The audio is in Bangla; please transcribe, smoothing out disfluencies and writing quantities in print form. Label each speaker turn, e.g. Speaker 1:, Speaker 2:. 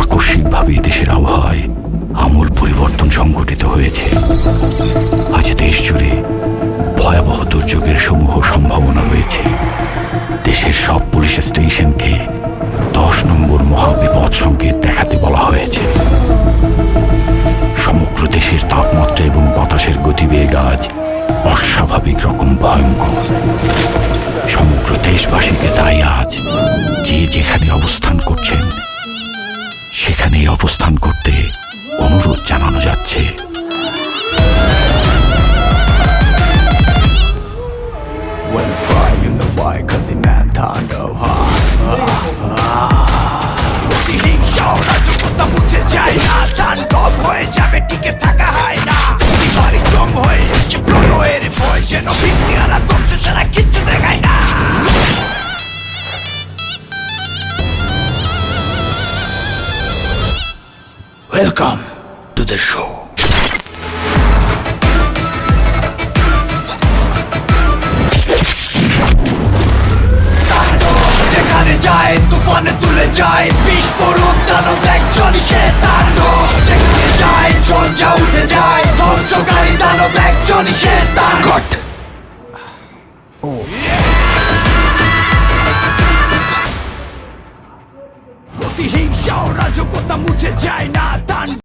Speaker 1: আকস্মিকভাবে দেশের আবহাওয়ায় আমূল পরিবর্তন সংঘটিত হয়েছে। আজ দেশ জুড়ে ভয়াবহ দুর্যোগের সমূহ সম্ভাবনা রয়েছে। দেশের সব পুলিশ স্টেশনকে 10 নম্বর মহাবিপদ সংকেত দেখাতে বলা হয়েছে। সমগ্র দেশের তাপমাত্রা এবং বাতাসের গতিবেগ আজ অস্বাভাবিক রকম ভয়ঙ্কর। সমগ্র দেশবাসীকে তাই আজ যে যেখানে অবস্থান করছেন সেখানেই অবস্থান করতে অনুরোধ জানানো যাচ্ছে। Welcome to the show.
Speaker 2: যেখানে যায় তুফানে তুলে যায় বিস্ফোরক দানব একজনই সে তাণ্ডব। যেখানে যায় ঝঞ্ঝা উঠে যায় ধ্বংসকারী দানব একজনই সে তাণ্ডব। প্রতিহিংসা ও রাজকতা মুছে যায় না।